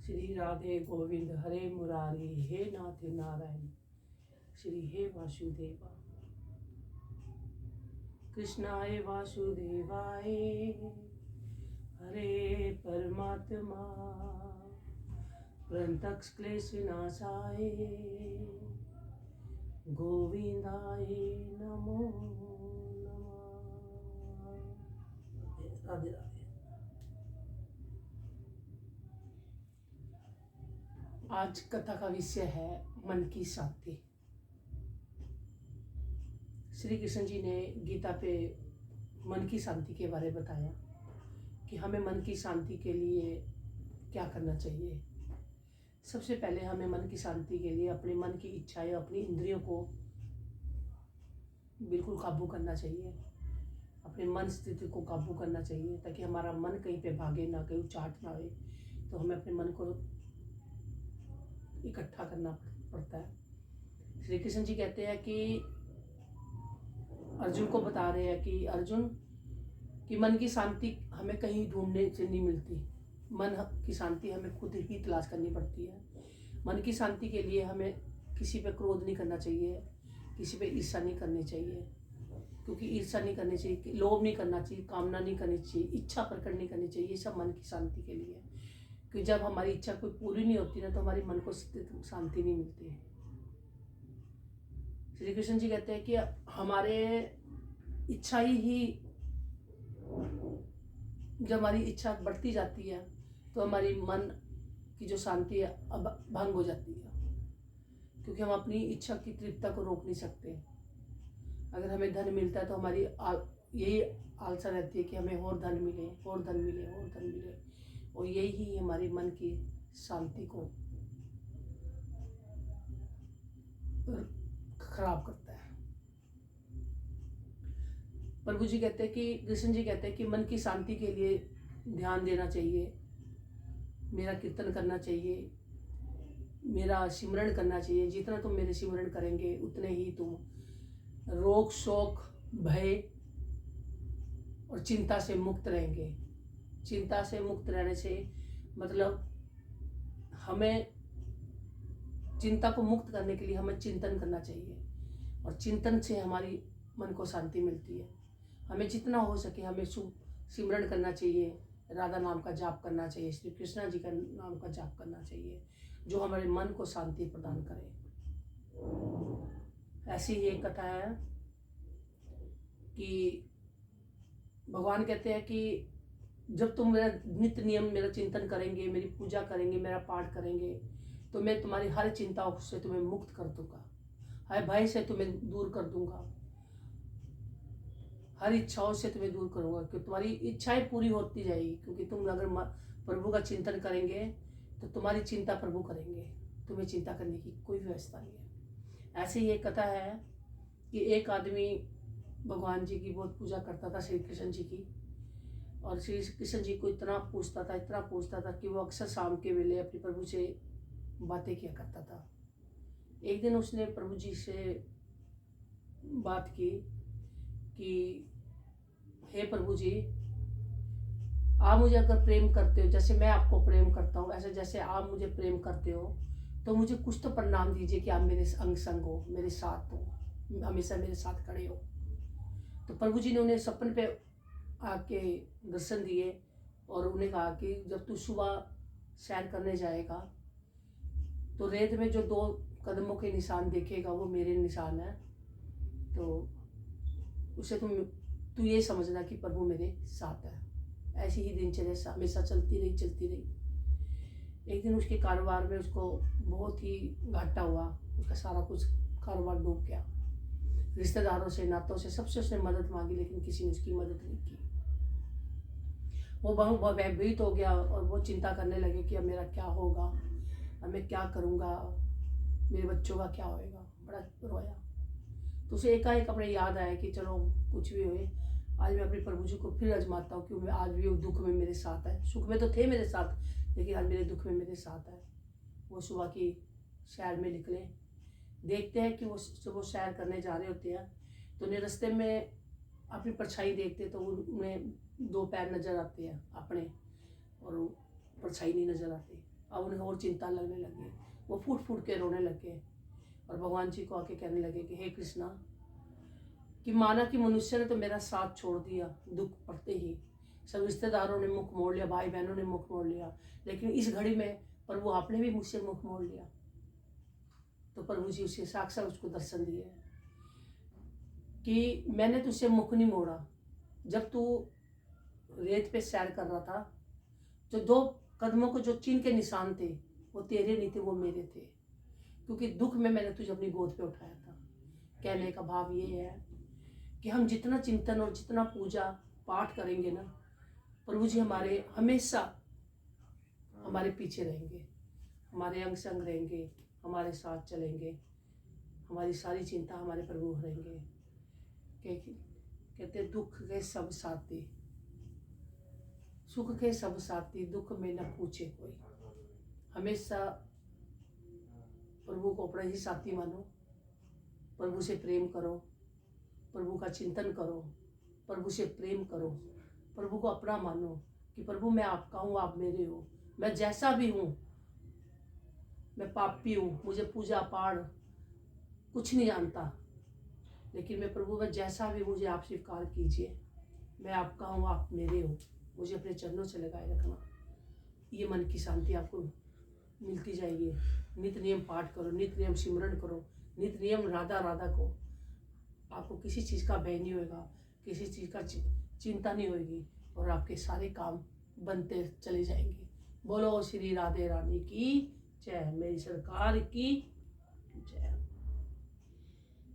श्री राधे गोविंद हरे मुरारी, हे नाथ नारायण, श्री हे वासुदेवा। कृष्णाय वासुदेवाय हरे परमात्मा, प्रणतक्ष क्लेश नाशाय गोविंदाय नमो नमः। राधे राधे। आज कथा का विषय है मन की शांति। श्री कृष्ण जी ने गीता पे मन की शांति के बारे में बताया कि हमें मन की शांति के लिए क्या करना चाहिए। सबसे पहले हमें मन की शांति के लिए अपने मन की इच्छाएं, अपनी इंद्रियों को बिल्कुल काबू करना चाहिए। अपने मन स्थिति को काबू करना चाहिए ताकि हमारा मन कहीं पे भागे ना, कहीं चाट ना आए। तो हमें अपने मन को इकट्ठा करना पड़ता है। श्री कृष्ण जी कहते हैं कि अर्जुन को बता रहे हैं कि अर्जुन कि मन की शांति हमें कहीं ढूंढने से नहीं मिलती। मन की शांति हमें खुद ही तलाश करनी पड़ती है। मन की शांति के लिए हमें किसी पे क्रोध नहीं करना चाहिए, किसी पे ईर्ष्या नहीं करनी चाहिए, क्योंकि ईर्ष्या नहीं करनी चाहिए, लोभ नहीं करना चाहिए, कामना नहीं करनी चाहिए, इच्छा प्रकट नहीं करनी चाहिए। ये सब मन की शांति के लिए। कि जब हमारी इच्छा कोई पूरी नहीं होती ना, तो हमारी मन को शांति नहीं मिलती है। श्री कृष्ण जी कहते हैं कि हमारे इच्छा ही जब हमारी इच्छा बढ़ती जाती है तो हमारी मन की जो शांति है अब भंग हो जाती है, क्योंकि हम अपनी इच्छा की तृप्तता को रोक नहीं सकते। अगर हमें धन मिलता है तो हमारी यही आलसा रहती है कि हमें और धन मिले, और धन मिले, और धन मिले, और यही ही हमारी मन की शांति को खराब करता है। प्रभु जी कहते हैं कि कृष्ण जी कहते हैं कि मन की शांति के लिए ध्यान देना चाहिए, मेरा कीर्तन करना चाहिए, मेरा सिमरण करना चाहिए। जितना तुम मेरे सिमरण करेंगे उतने ही तुम रोग, शोक, भय और चिंता से मुक्त रहेंगे। चिंता से मुक्त रहने से मतलब हमें चिंता को मुक्त करने के लिए हमें चिंतन करना चाहिए, और चिंतन से हमारी मन को शांति मिलती है। हमें जितना हो सके हमें सिमरण करना चाहिए, राधा नाम का जाप करना चाहिए, श्री कृष्णा जी का नाम का जाप करना चाहिए, जो हमारे मन को शांति प्रदान करे। ऐसी ही एक कथा है कि भगवान कहते हैं कि जब तुम मेरा नित्य नियम मेरा चिंतन करेंगे, मेरी पूजा करेंगे, मेरा पाठ करेंगे, तो मैं तुम्हारी हर चिंताओं से तुम्हें मुक्त कर दूंगा, हर भय से तुम्हें दूर कर दूंगा, हर इच्छाओं से तुम्हें दूर करूंगा, क्योंकि तुम्हारी इच्छाएं पूरी होती जाएगी। क्योंकि तुम अगर प्रभु का चिंतन करेंगे तो तुम्हारी चिंता प्रभु करेंगे, तुम्हें चिंता करने की कोई व्यवस्था नहीं है। ऐसे ही एक कथा है कि एक आदमी भगवान जी की बहुत पूजा करता था, श्री कृष्ण जी की, और श्री कृष्ण जी को इतना पूछता था कि वो अक्सर शाम के वेले अपने प्रभु से बातें किया करता था। एक दिन उसने प्रभु जी से बात की कि हे प्रभु जी, आप मुझे अगर प्रेम करते हो, जैसे मैं आपको प्रेम करता हूँ, ऐसे जैसे आप मुझे प्रेम करते हो, तो मुझे कुछ तो प्रणाम दीजिए कि आप मेरे अंग संग हो, मेरे साथ हो, हमेशा मेरे साथ खड़े हो। तो प्रभु जी ने उन्हें सपने पे आके दर्शन दिए और उन्हें कहा कि जब तू सुबह सैर करने जाएगा तो रेत में जो 2 कदमों के निशान देखेगा वो मेरे निशान है, तो उसे तू ये समझना कि प्रभु मेरे साथ है। ऐसी ही दिनचर्या हमेशा चलती रही। एक दिन उसके कारोबार में उसको बहुत ही घाटा हुआ, उसका सारा कुछ कारोबार डूब गया। रिश्तेदारों से, नातों से, सबसे उसने मदद मांगी, लेकिन किसी ने उसकी मदद नहीं की। वो बहुत भयभीत हो गया और वो चिंता करने लगे कि अब मेरा क्या होगा, अब मैं क्या करूँगा, मेरे बच्चों का क्या होएगा। बड़ा रोया। तो उसे एकाएक अपने याद आया कि चलो कुछ भी होए, आज मैं अपने प्रभु जी को फिर आजमाता हूँ, क्योंकि आज भी वो दुख में मेरे साथ है। सुख में तो थे मेरे साथ, लेकिन आज मेरे दुख में मेरे साथ है। वो सुबह की सैर में निकले। देखते हैं कि जब वो सैर करने जा रहे होते हैं तो उन्हें रास्ते में अपनी परछाई देखते, तो उन्हें 2 पैर नजर आते हैं अपने, और परछाई नहीं नजर आती। अब उन्हें और चिंता लगने लगी, वो फूट फूट के रोने लगे और भगवान जी को आके कहने लगे कि हे कृष्णा, कि माना कि मनुष्य ने तो मेरा साथ छोड़ दिया दुख पड़ते ही, सब रिश्तेदारों ने मुख मोड़ लिया, भाई बहनों ने मुख मोड़ लिया, लेकिन इस घड़ी में प्रभु आपने भी मुझसे मुख मोड़ लिया। तो प्रभु जी उसे साक्षात उसको दर्शन दिए कि मैंने तुझसे मुख नहीं मोड़ा। जब तू रेत पे सैर कर रहा था, जो 2 कदमों को जो चिन्ह के निशान थे वो तेरे नहीं थे, वो मेरे थे, क्योंकि दुख में मैंने तुझे अपनी गोद पे उठाया था। कहने का भाव ये है कि हम जितना चिंतन और जितना पूजा पाठ करेंगे ना, प्रभु जी हमारे हमेशा हमारे पीछे रहेंगे, हमारे अंग संग रहेंगे, हमारे साथ चलेंगे, हमारी सारी चिंता हमारे प्रभु रहेंगे। कहते दुख के सब साथी, सुख के सब साथी, दुख में न पूछे कोई। हमेशा प्रभु को अपना ही साथी मानो, प्रभु से प्रेम करो, प्रभु का चिंतन करो, प्रभु से प्रेम करो, प्रभु को अपना मानो कि प्रभु मैं आपका हूँ, आप मेरे हो। मैं जैसा भी हूँ, मैं पापी हूँ, मुझे पूजा पाठ कुछ नहीं जानता, लेकिन मैं प्रभु में जैसा भी, मुझे आप स्वीकार कीजिए। मैं आपका हूँ, आप मेरे हो, मुझे अपने चरणों से लगाए रखना। ये मन की शांति आपको मिलती जाएगी। नित्य नियम पाठ करो, नित्य नियम सिमरन करो, नित्य नियम राधा राधा को। आपको किसी चीज़ का भय नहीं होगा, किसी चीज़ का चिंता नहीं होगी, और आपके सारे काम बनते चले जाएंगे। बोलो श्री राधे रानी की जय, मेरी सरकार की जय।